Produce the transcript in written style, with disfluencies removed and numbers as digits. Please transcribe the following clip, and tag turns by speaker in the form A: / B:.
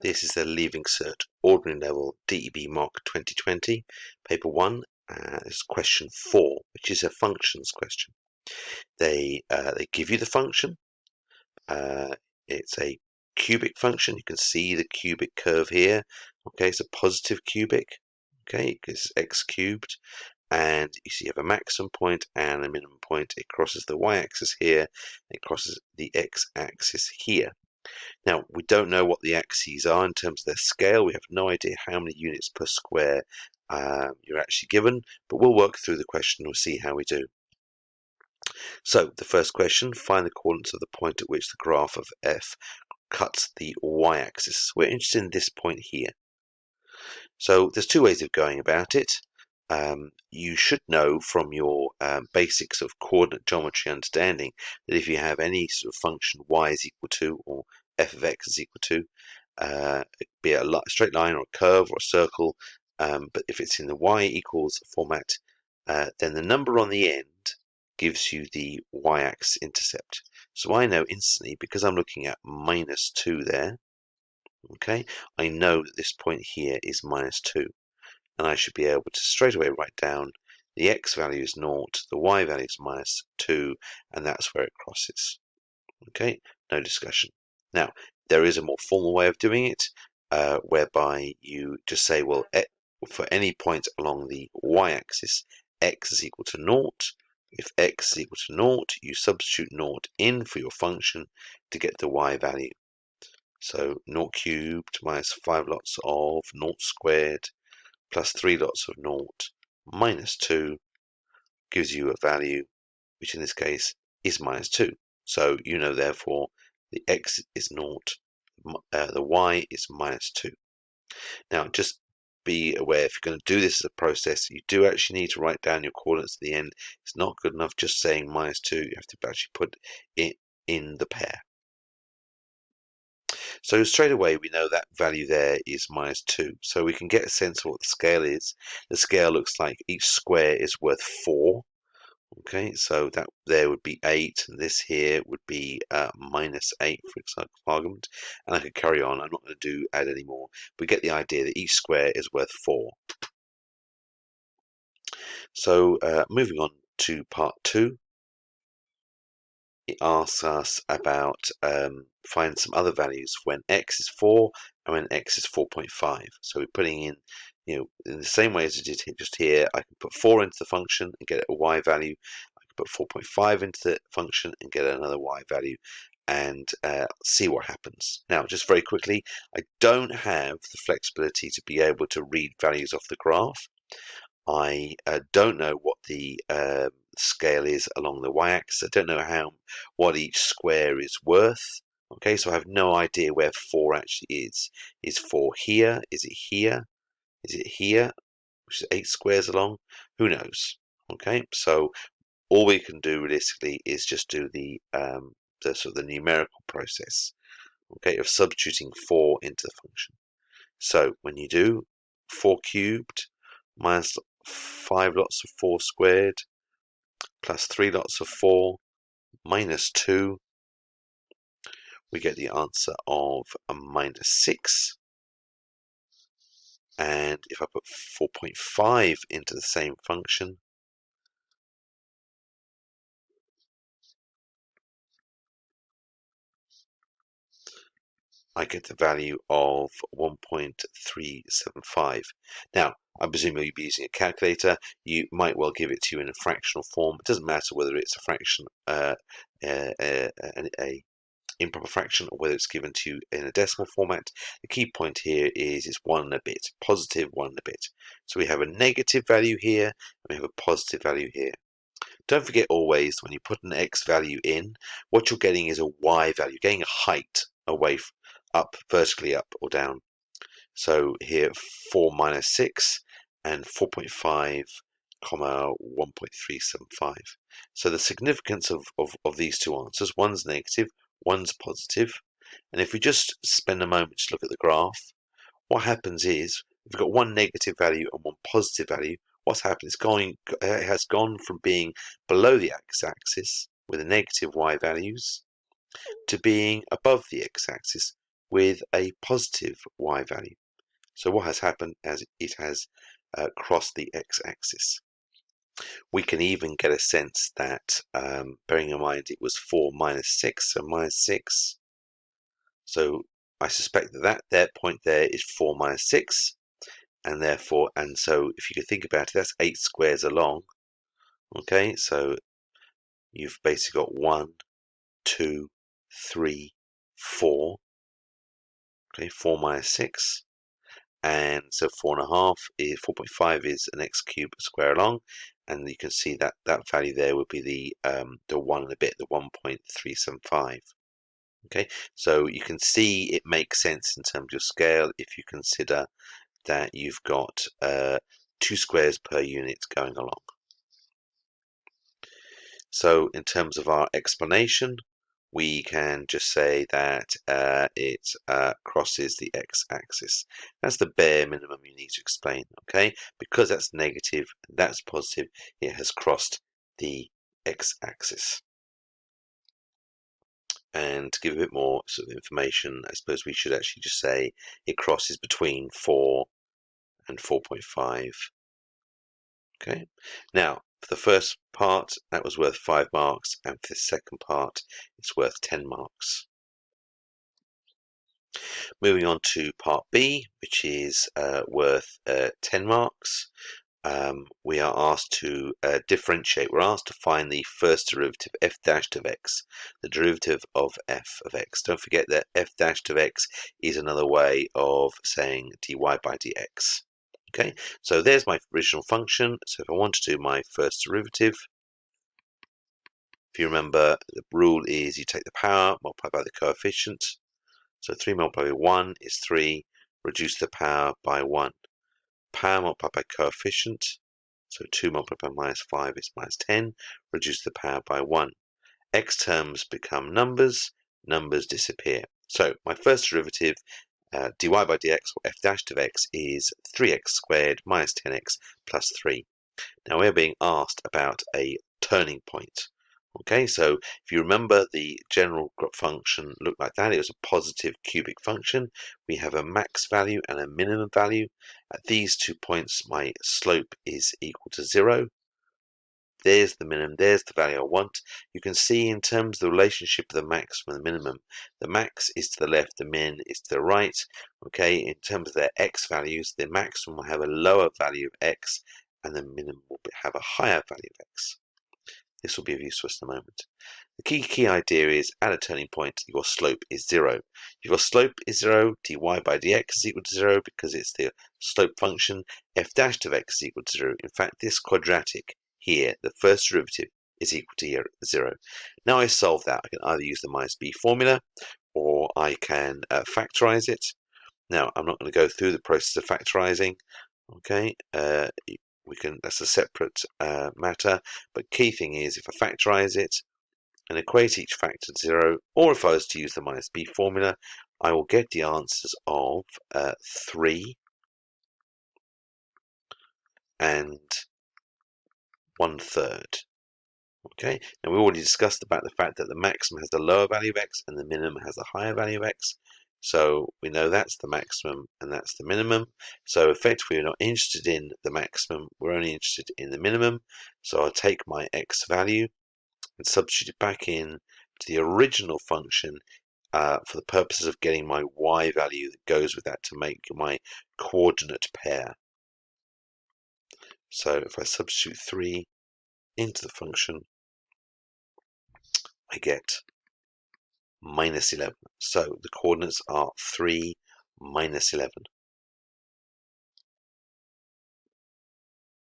A: This is the Leaving Cert Ordinary Level DEBmock 2020, Paper 1. It's question 4, which is a functions question. They give you the function. It's a cubic function. You can see the cubic curve here. Okay, it's a positive cubic. Okay, it's x cubed. And you see you have a maximum point and a minimum point. It crosses the y-axis here. It crosses the x-axis here. Now, we don't know what the axes are in terms of their scale. We have no idea how many units per square you're actually given, but we'll work through the question and we'll see how we do. So, the first question, find the coordinates of the point at which the graph of f cuts the y-axis. We're interested in this point here. So, there's two ways of going about it. You should know from your basics of coordinate geometry understanding that if you have any sort of function y is equal to, or f of x is equal to, be it a straight line or a curve or a circle, but if it's in the y equals format, then the number on the end gives you the y-axis intercept. So I know instantly, because I'm looking at -2 there, okay, I know that this point here is -2. And I should be able to straight away write down the x value is 0, the y value is -2, and that's where it crosses. Okay, no discussion. Now, there is a more formal way of doing it, whereby you just say, well, for any point along the y-axis, x is equal to 0. If x is equal to 0, you substitute 0 in for your function to get the y value. So 0 cubed minus 5 lots of 0 squared plus 3 lots of 0 minus 2 gives you a value, which in this case is -2. So you know, therefore, the x is 0, the y is -2. Now, just be aware, if you're going to do this as a process, you do actually need to write down your coordinates at the end. It's not good enough just saying -2. You have to actually put it in the pair. So straight away we know that value there is -2. So we can get a sense of what the scale is. The scale looks like each square is worth 4. Okay, so that there would be 8, and this here would be -8, for example, argument. And I could carry on. I'm not going to add any more. We get the idea that each square is worth 4. So moving on to part 2. It asks us about find some other values when x is 4 and when x is 4.5. So we're putting in, in the same way as I did just here, I can put 4 into the function and get a y value. I can put 4.5 into the function and get another y value, and see what happens. Now, just very quickly, I don't have the flexibility to be able to read values off the graph. I don't know what the scale is along the y-axis. I don't know what each square is worth. Okay, so I have no idea where 4 actually is. Is 4 here? Is it here? Is it here? Which is 8 squares along? Who knows? Okay, so all we can do realistically is just do the sort of the numerical process. Okay, of substituting 4 into the function. So when you do 4 cubed minus 5 lots of 4 squared plus 3 lots of 4 minus 2, we get the answer of a -6. And if I put 4.5 into the same function, I get the value of 1.375. Now, I presume you'll be using a calculator. You might well give it to you in a fractional form. It doesn't matter whether it's a fraction, a improper fraction, or whether it's given to you in a decimal format. The key point here is it's 1 and a bit, positive 1 and a bit. So we have a negative value here, and we have a positive value here. Don't forget always, when you put an x value in, what you're getting is a y value, getting a height away up, vertically up or down. So here 4 minus 6 and 4.5, 1.375. So the significance of these two answers, one's negative, one's positive. And if we just spend a moment to look at the graph, what happens is we've got one negative value and one positive value. What's happened is it has gone from being below the x-axis with the negative y values to being above the x-axis with a positive y value. So what has happened as it has crossed the x-axis. We can even get a sense that, bearing in mind it was 4 minus 6, so minus 6. So I suspect that point there is 4 minus 6, and therefore, and so if you could think about it, that's 8 squares along. Okay, so you've basically got 1, 2, 3, 4. Okay, 4 minus 6. And so 4.5 is 4.5 is an x cubed square along, and you can see that that value there would be the 1 and a bit, the 1.375. Okay, so you can see it makes sense in terms of scale if you consider that you've got 2 squares per unit going along. So in terms of our explanation, we can just say that it crosses the x-axis. That's the bare minimum you need to explain, okay? Because that's negative, that's positive, it has crossed the x-axis. And to give a bit more sort of information, I suppose we should actually just say it crosses between 4 and 4.5. Okay, now for the first part that was worth 5 marks, and for the second part it's worth 10 marks. Moving on to part B, which is worth 10 marks. We are asked to differentiate. We're asked to find the first derivative, f dashed of x, the derivative of f of x. Don't forget that f dashed of x is another way of saying dy by dx. Okay, so there's my original function. So if I want to do my first derivative, if you remember, the rule is you take the power, multiply by the coefficient. So 3 multiplied by 1 is 3, reduce the power by 1. Power multiplied by coefficient, so 2 multiplied by minus 5 is minus 10, reduce the power by 1. X terms become numbers, numbers disappear. So my first derivative, dy by dx, or f dashed of x, is 3x squared minus 10x plus 3. Now we're being asked about a turning point. Okay, so if you remember, the general function looked like that. It was a positive cubic function. We have a max value and a minimum value. At these 2 points, my slope is equal to 0. There's the minimum, there's the value I want. You can see in terms of the relationship of the max and the minimum, the max is to the left, the min is to the right. Okay, in terms of their x values, the maximum will have a lower value of x, and the minimum will have a higher value of x. This will be of use to us in a moment. The key idea is at a turning point, your slope is 0. If your slope is 0, dy by dx is equal to 0 because it's the slope function. F dashed of x is equal to 0. In fact, this quadratic here, the first derivative, is equal to 0. Now I solve that. I can either use the minus b formula, or I can factorize it. Now, I'm not going to go through the process of factorizing. Okay, that's a separate matter, but key thing is if I factorize it and equate each factor to 0, or if I was to use the minus b formula, I will get the answers of 3 and 1/3. Okay, now we already discussed about the fact that the maximum has the lower value of x and the minimum has the higher value of x. So we know that's the maximum and that's the minimum. So effectively, we're not interested in the maximum, we're only interested in the minimum. So I'll take my x value and substitute it back in to the original function for the purposes of getting my y value that goes with that to make my coordinate pair. So if I substitute 3 into the function, I get minus 11. So the coordinates are 3, minus 11.